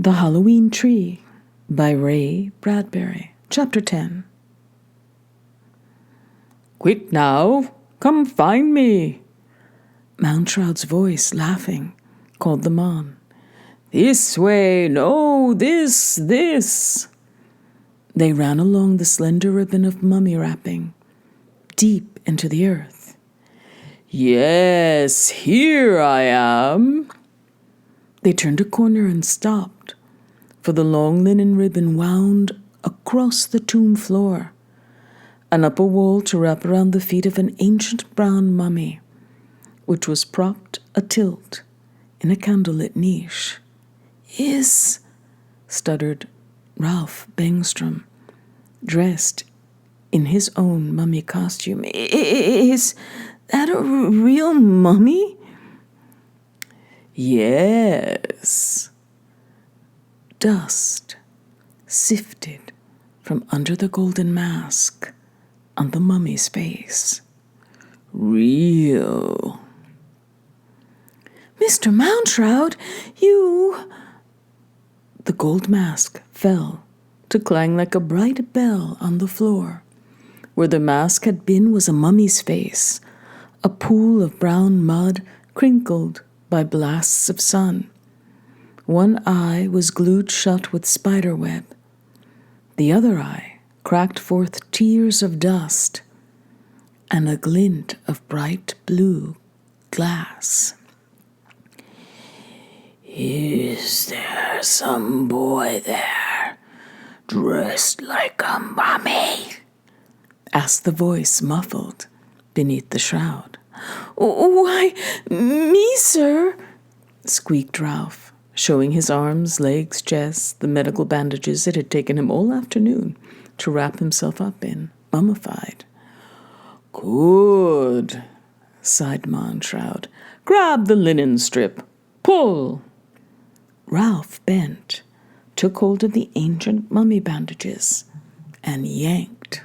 The Halloween Tree by Bradbury. Chapter 10. Quick now, come find me. Mounshroud's voice, laughing, called them on. This way, no, this. They ran along the slender ribbon of mummy wrapping, deep into the earth. Yes, here I am. They turned a corner and stopped, for the long linen ribbon wound across the tomb floor and up a wall to wrap around the feet of an ancient brown mummy, which was propped atilt in a candlelit niche. Stuttered Ralph Bengstrom, dressed in his own mummy costume. Is that a real mummy? Yes. Dust sifted from under the golden mask on the mummy's face. Real. Mr. Mounshroud, you... The gold mask fell to clang like a bright bell on the floor. Where the mask had been was a mummy's face, a pool of brown mud crinkled by blasts of sun. One eye was glued shut with spiderweb. The other eye cracked forth tears of dust and a glint of bright blue glass. Is there some boy there, dressed like a mummy? Asked the voice, muffled beneath the shroud. Why, me, sir, squeaked Ralph, showing his arms, legs, chest, the medical bandages it had taken him all afternoon to wrap himself up in, mummified. Good, sighed Mounshroud. Grab the linen strip. Pull. Ralph bent, took hold of the ancient mummy bandages, and yanked.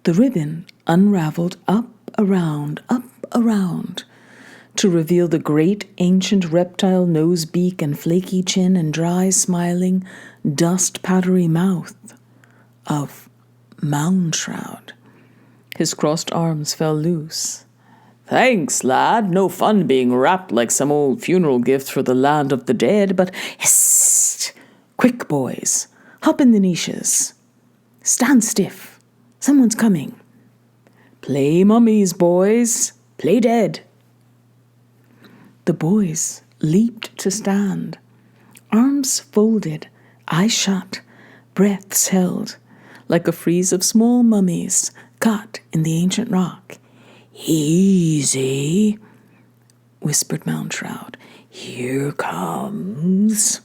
The ribbon unraveled up, around, to reveal the great ancient reptile nose, beak, and flaky chin and dry, smiling, dust-powdery mouth of Mounshroud. His crossed arms fell loose. Thanks, lad. No fun being wrapped like some old funeral gift for the land of the dead, but hist! Quick, boys. Hop in the niches. Stand stiff. Someone's coming. Play mummies, boys. Play dead. The boys leaped to stand, arms folded, eyes shut, breaths held, like a frieze of small mummies cut in the ancient rock. Easy, whispered Mounshroud. Here comes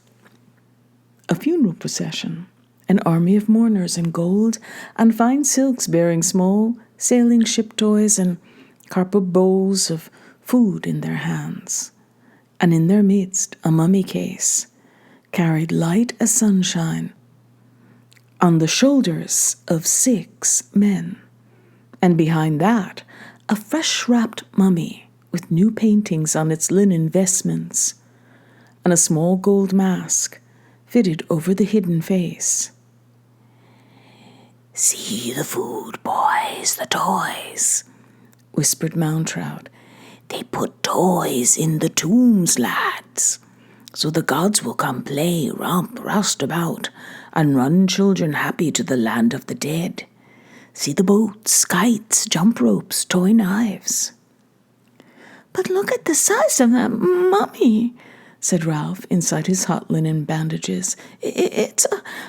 a funeral procession, an army of mourners in gold and fine silks bearing small sailing ship toys and copper bowls of food in their hands. And in their midst a mummy case, carried light as sunshine, on the shoulders of 6 men, and behind that a fresh-wrapped mummy with new paintings on its linen vestments, and a small gold mask fitted over the hidden face. See the food, boys, the toys, whispered Mounshroud. They put toys in the tombs, lads, so the gods will come play, romp, rust about, and run children happy to the land of the dead. See the boats, kites, jump ropes, toy knives. But look at the size of that mummy, said Ralph inside his hot linen bandages. It's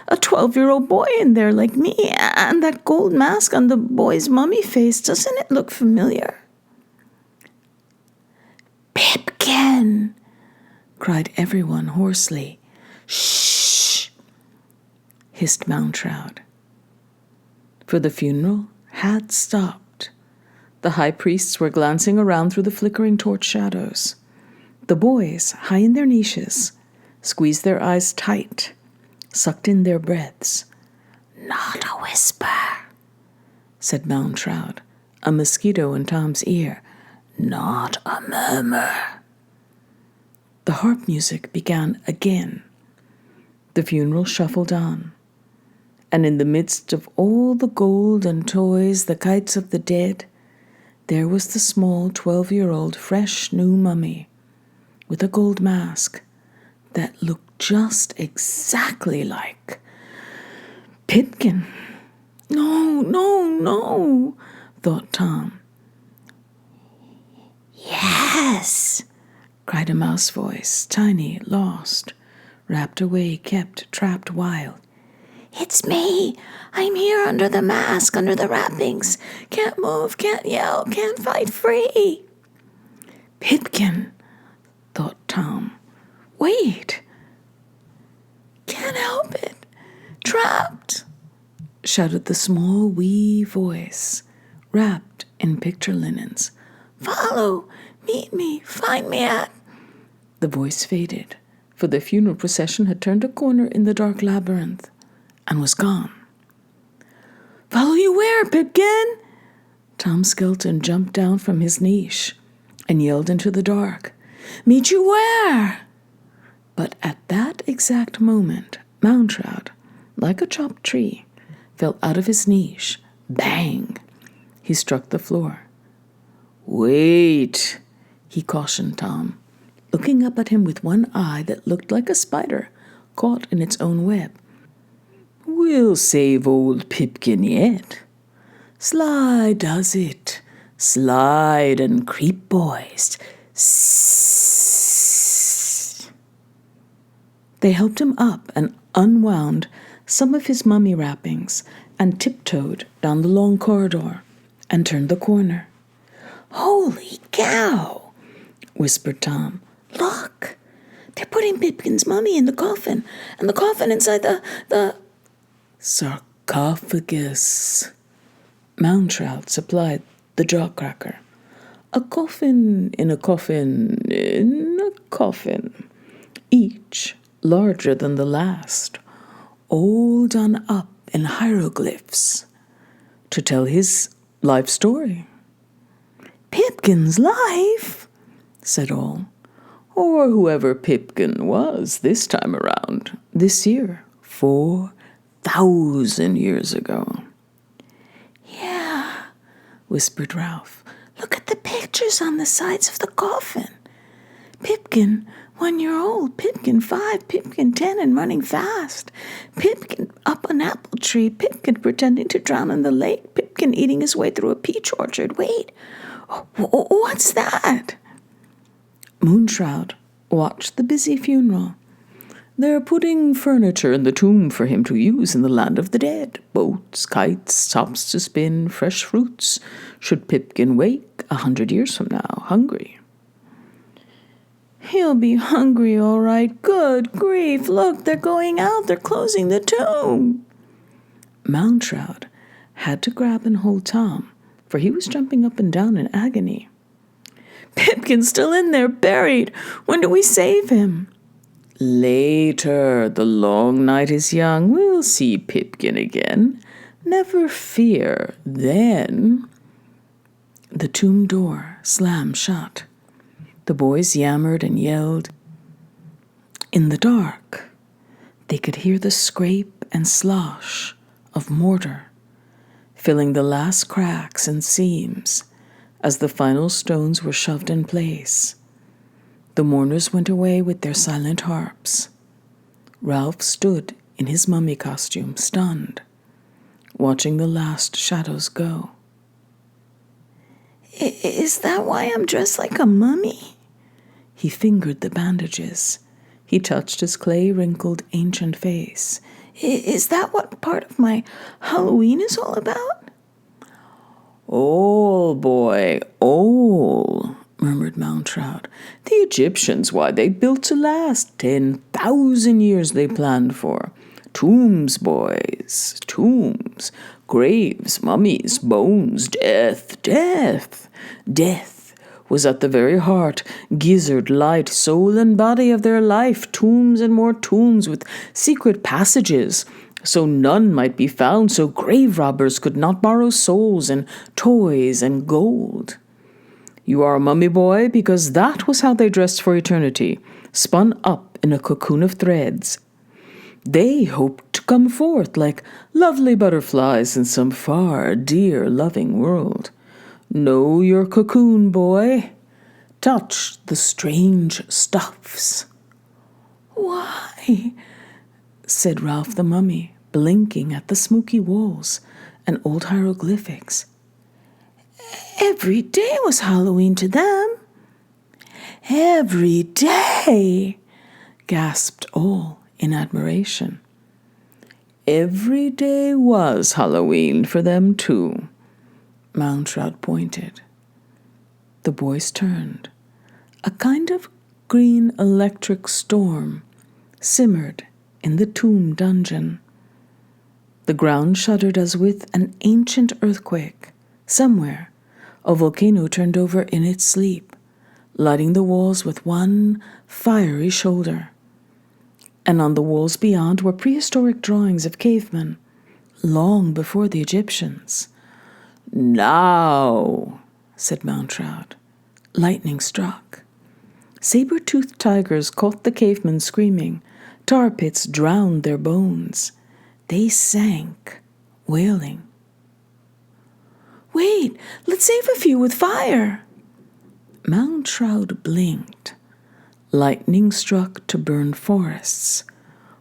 a 12-year-old boy in there like me, and that gold mask on the boy's mummy face, doesn't it look familiar? Pipkin, cried everyone hoarsely. Shh, hissed Mounshroud. For the funeral had stopped. The high priests were glancing around through the flickering torch shadows. The boys, high in their niches, squeezed their eyes tight, sucked in their breaths. Not a whisper, said Mounshroud, a mosquito in Tom's ear. Not a murmur. The harp music began again, The funeral shuffled on, and in the midst of all the gold and toys, the kites of the dead, there was the small 12-year-old fresh new mummy with a gold mask that looked just exactly like Pipkin. No, no, no, thought Tom. Yes, Cried a mouse voice, tiny, lost, wrapped away, kept, trapped wild. it's me. I'm here under the mask, under the wrappings. Can't move, can't yell, can't fight free. Pipkin, thought Tom. Wait. Can't help it. Trapped. Shouted the small, wee voice, wrapped in picture linens. Follow, meet me, find me at. The voice faded, for the funeral procession had turned a corner in the dark labyrinth and was gone. Follow you where, Pipkin? Tom Skelton jumped down from his niche and yelled into the dark. Meet you where? But at that exact moment, Mountrout, like a chopped tree, fell out of his niche. Bang! He struck the floor. Wait, he cautioned Tom, looking up at him with one eye that looked like a spider caught in its own web. We'll save old Pipkin yet. Slide does it. Slide and creep, boys. Sssss. They helped him up and unwound some of his mummy wrappings and tiptoed down the long corridor and turned the corner. Holy cow, whispered Tom. Look, they're putting Pipkin's mummy in the coffin, and the coffin inside the sarcophagus. Mountrout supplied the jawcracker. A coffin in a coffin in a coffin, each larger than the last, all done up in hieroglyphs to tell his life story. Pipkin's life, said all. Or whoever Pipkin was this time around, this year, 4,000 years ago. Yeah, whispered Ralph. Look at the pictures on the sides of the coffin. Pipkin, 1 year old, Pipkin 5, Pipkin 10 and running fast, Pipkin up an apple tree, Pipkin pretending to drown in the lake, Pipkin eating his way through a peach orchard. Wait, what's that? Moonshroud watched the busy funeral. They're putting furniture in the tomb for him to use in the land of the dead. Boats, kites, tops to spin, fresh fruits, should Pipkin wake 100 years from now, hungry. He'll be hungry, all right. Good grief, look, they're going out. They're closing the tomb. Mountrout had to grab and hold Tom, for he was jumping up and down in agony. Pipkin's still in there, buried. When do we save him? Later. The long night is young. We'll see Pipkin again. Never fear. Then the tomb door slammed shut. The boys yammered and yelled. In the dark, they could hear the scrape and slosh of mortar, filling the last cracks and seams as the final stones were shoved in place. The mourners went away with their silent harps. Ralph stood in his mummy costume, stunned, watching the last shadows go. Is that why I'm dressed like a mummy? He fingered the bandages. He touched his clay-wrinkled ancient face. Is that what part of my Halloween is all about? All, boy, all, murmured Mountrout. The Egyptians, why, they built to last. 10,000 years they planned for. Tombs, boys, tombs, graves, mummies, bones, death, death. Death was at the very heart, gizzard, light, soul and body of their life, tombs and more tombs with secret passages, so none might be found, so grave robbers could not borrow souls and toys and gold. You are a mummy, boy, because that was how they dressed for eternity, spun up in a cocoon of threads. They hoped to come forth like lovely butterflies in some far, dear, loving world. Know your cocoon, boy. Touch the strange stuffs. Why, said Ralph the mummy, blinking at the smoky walls and old hieroglyphics. Every day was Halloween to them. Every day, gasped all in admiration. Every day was Halloween for them too, Mountrout pointed. The boys turned. A kind of green electric storm simmered in the tomb dungeon. The ground shuddered as with an ancient earthquake. Somewhere, a volcano turned over in its sleep, lighting the walls with one fiery shoulder. And on the walls beyond were prehistoric drawings of cavemen, long before the Egyptians. Now, said Mountrout. Lightning struck. Saber-toothed tigers caught the cavemen screaming. Tar pits drowned their bones. They sank, wailing. Wait, let's save a few with fire. Mountrout blinked. Lightning struck to burn forests.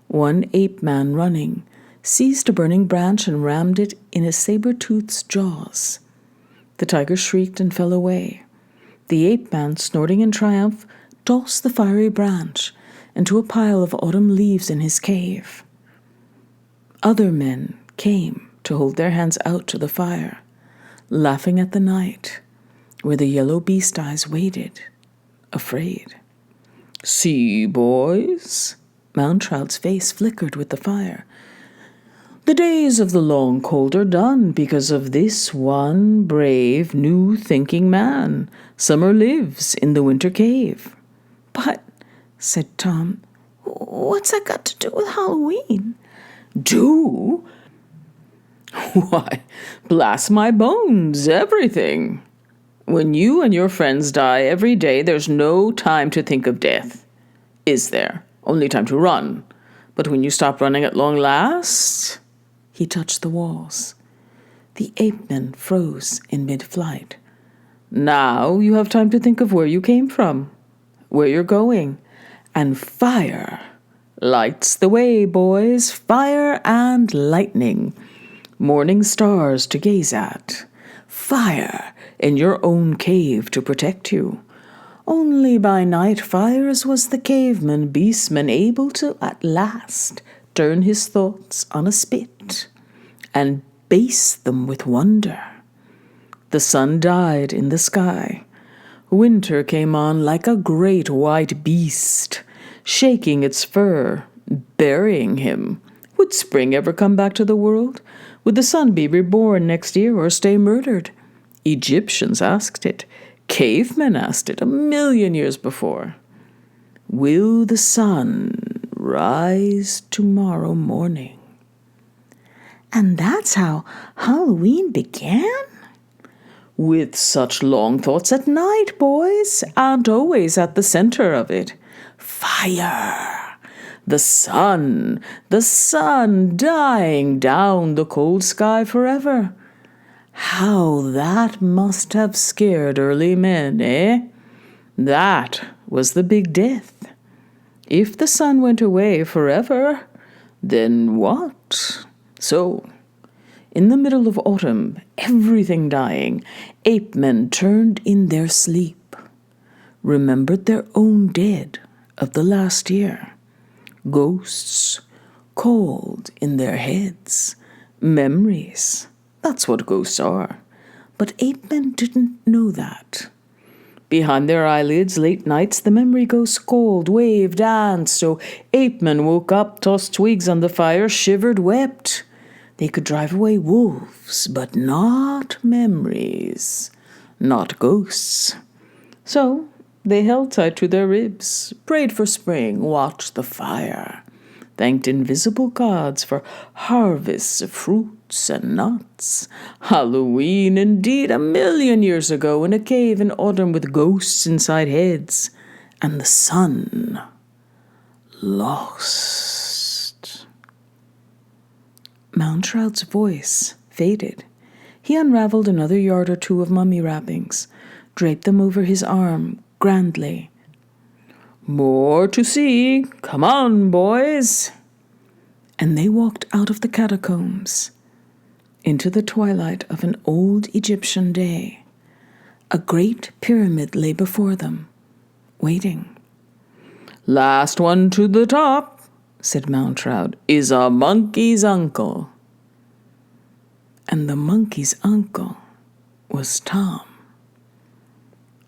One ape-man running seized a burning branch and rammed it in a saber-tooth's jaws. The tiger shrieked and fell away. The ape-man, snorting in triumph, tossed the fiery branch into a pile of autumn leaves in his cave. Other men came to hold their hands out to the fire, laughing at the night, where the yellow beast eyes waited, afraid. See, boys? Mountrout's face flickered with the fire. The days of the long cold are done because of this one brave, new-thinking man. Summer lives in the winter cave. But, said Tom, what's that got to do with Halloween? Do? Why, blast my bones, everything. When you and your friends die every day, there's no time to think of death. Is there? Only time to run. But when you stop running at long last... He touched the walls. The ape-men froze in mid-flight. Now you have time to think of where you came from, where you're going. And fire lights the way, boys. Fire and lightning. Morning stars to gaze at. Fire in your own cave to protect you. Only by night fires was the caveman beastman able to at last turn his thoughts on a spit and base them with wonder. The sun died in the sky. Winter came on like a great white beast, shaking its fur, burying him. Would spring ever come back to the world? Would the sun be reborn next year or stay murdered? Egyptians asked it. Cavemen asked it 1,000,000 years before. Will the sun rise tomorrow morning? And that's how Halloween began? With such long thoughts at night, boys, and always at the center of it. Fire! The sun dying down the cold sky forever. How that must have scared early men, eh? That was the big death. If the sun went away forever, then what? So, in the middle of autumn, everything dying, ape-men turned in their sleep, remembered their own dead of the last year. Ghosts called in their heads, memories. That's what ghosts are. But ape-men didn't know that. Behind their eyelids, late nights, the memory ghosts called, waved, danced. So ape-men woke up, tossed twigs on the fire, shivered, wept. They could drive away wolves, but not memories, not ghosts. So they held tight to their ribs, prayed for spring, watched the fire, thanked invisible gods for harvests of fruits and nuts. Halloween, indeed, 1,000,000 years ago in a cave in autumn with ghosts inside heads, and the sun lost. Mountrout's voice faded. He unraveled another yard or two of mummy wrappings, draped them over his arm grandly. "More to see. Come on, boys." And they walked out of the catacombs into the twilight of an old Egyptian day. A great pyramid lay before them, waiting. "Last one to the top," said Mountrout, "is a monkey's uncle." And the monkey's uncle was Tom.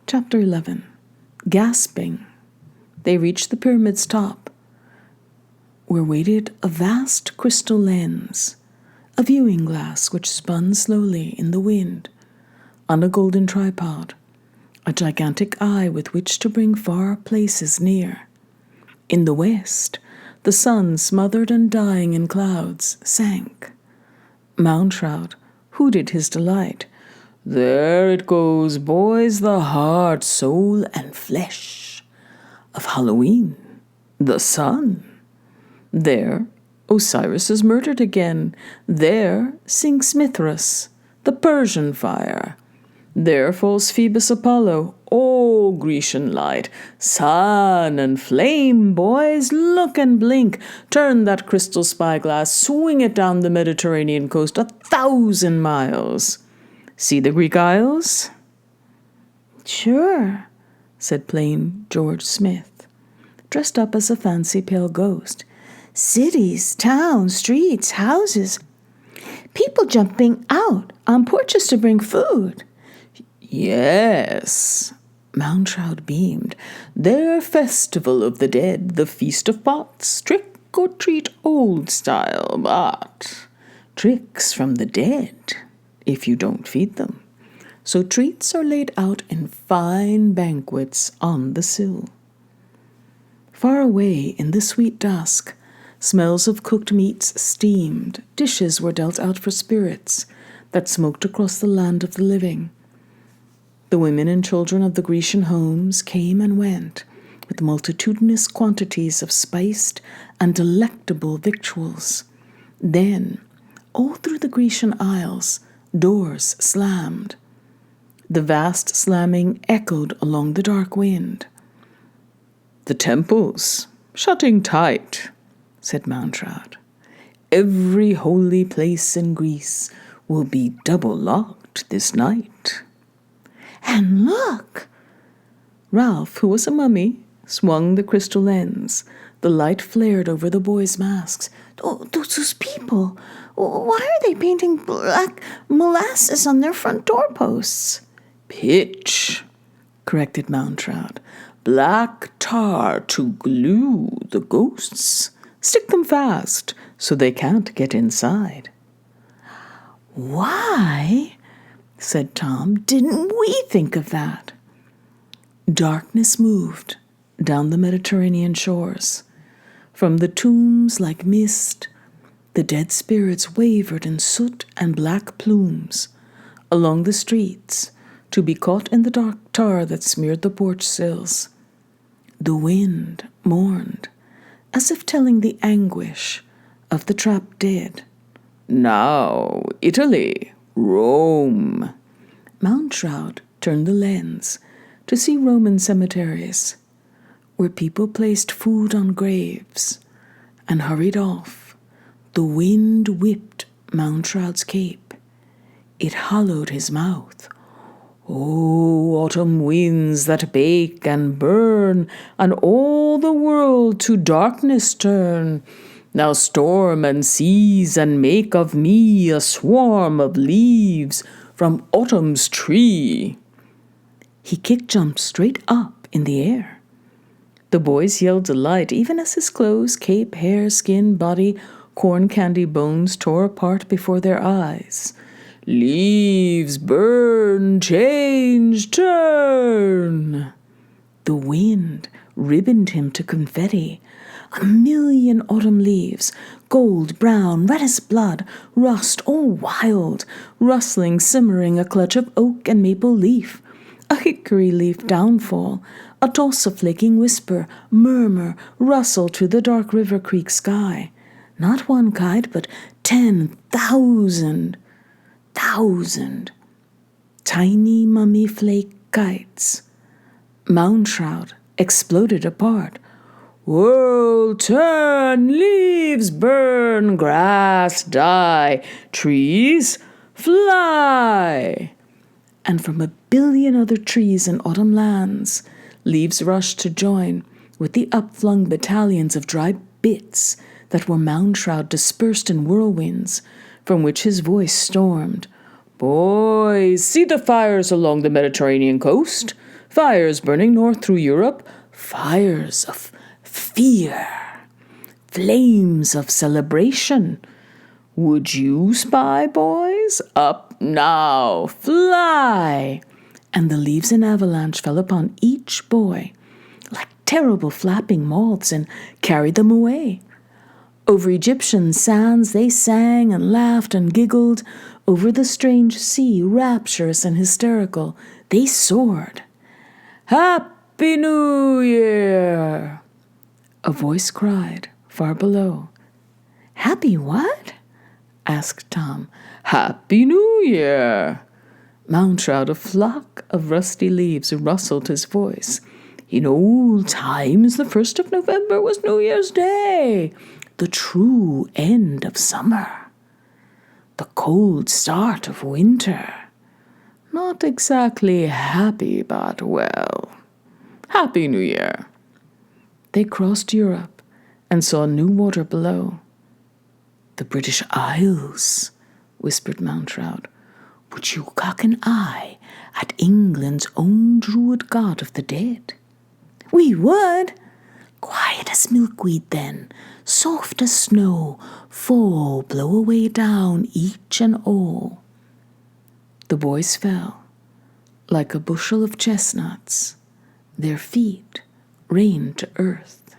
Chapter 11. Gasping, they reached the pyramid's top, where waited a vast crystal lens, a viewing glass which spun slowly in the wind on a golden tripod, a gigantic eye with which to bring far places near. In the west, the sun, smothered and dying in clouds, sank. Mountrout hooted his delight. "There it goes, boys, the heart, soul, and flesh of Halloween, the sun. There, Osiris is murdered again. There sinks Mithras, the Persian fire. There falls Phoebus Apollo, oh, Grecian light, sun and flame, boys, look and blink. Turn that crystal spyglass, swing it down the Mediterranean coast 1,000 miles. See the Greek Isles?" "Sure," said plain George Smith, dressed up as a fancy pale ghost. "Cities, towns, streets, houses. People jumping out on porches to bring food." "Yes," Mountrout beamed. "Their festival of the dead, the feast of pots, trick or treat old style, but tricks from the dead if you don't feed them. So treats are laid out in fine banquets on the sill." Far away in the sweet dusk, smells of cooked meats steamed, dishes were dealt out for spirits that smoked across the land of the living. The women and children of the Grecian homes came and went with multitudinous quantities of spiced and delectable victuals. Then, all through the Grecian Isles, doors slammed. The vast slamming echoed along the dark wind. "The temples shutting tight," said Mountrout. "Every holy place in Greece will be double-locked this night." "And look!" Ralph, who was a mummy, swung the crystal lens. The light flared over the boys' masks. Those people, why are they painting black molasses on their front doorposts?" "Pitch," corrected Mountrout. "Black tar to glue the ghosts. Stick them fast so they can't get inside." "Why," said Tom, "didn't we think of that?" Darkness moved down the Mediterranean shores. From the tombs like mist, the dead spirits wavered in soot and black plumes along the streets to be caught in the dark tar that smeared the porch sills. The wind mourned, as if telling the anguish of the trapped dead. "Now, Italy, Rome." Mountrout turned the lens to see Roman cemeteries, where people placed food on graves and hurried off. The wind whipped Mountrout's cape. It hollowed his mouth. "Oh, autumn winds that bake and burn, and all the world to darkness turn. Now storm and seize and make of me a swarm of leaves from autumn's tree." He kick-jumped straight up in the air. The boys yelled delight, even as his clothes, cape, hair, skin, body, corn candy bones tore apart before their eyes. "Leaves burn, change, turn." The wind ribboned him to confetti. 1,000,000 autumn leaves, gold, brown, red as blood, rust, all wild, rustling, simmering, a clutch of oak and maple leaf, a hickory leaf downfall, a toss of flaking whisper, murmur, rustle to the dark river creek sky. Not one kite, but 10,000 tiny mummy flake kites. Mound shroud exploded apart. World turn, leaves burn, grass die, trees fly. And from a billion other trees in autumn lands, leaves rushed to join with the upflung battalions of dry bits that were mound shroud dispersed in whirlwinds, from which his voice stormed. Boys, see the fires along the Mediterranean coast, fires burning north through Europe, fires of fear, flames of celebration. Would you spy, boys? Up now, fly! And the leaves in avalanche fell upon each boy like terrible flapping moths and carried them away. Over Egyptian sands they sang and laughed and giggled. Over the strange sea, rapturous and hysterical, they soared. Happy New Year! A voice cried far below. Happy what? Asked Tom. Happy New Year! Mound shroud, a flock of rusty leaves rustled his voice. In old times, the 1st of November was New Year's Day, the true end of summer, the cold start of winter. Not exactly happy, but well, Happy New Year. They crossed Europe and saw new water below. The British Isles, whispered Mound shroud. Would you cock an eye at England's own druid god of the dead? We would. Quiet as milkweed then, soft as snow, fall, blow away down each and all. The boys fell, like a bushel of chestnuts. Their feet rained to earth.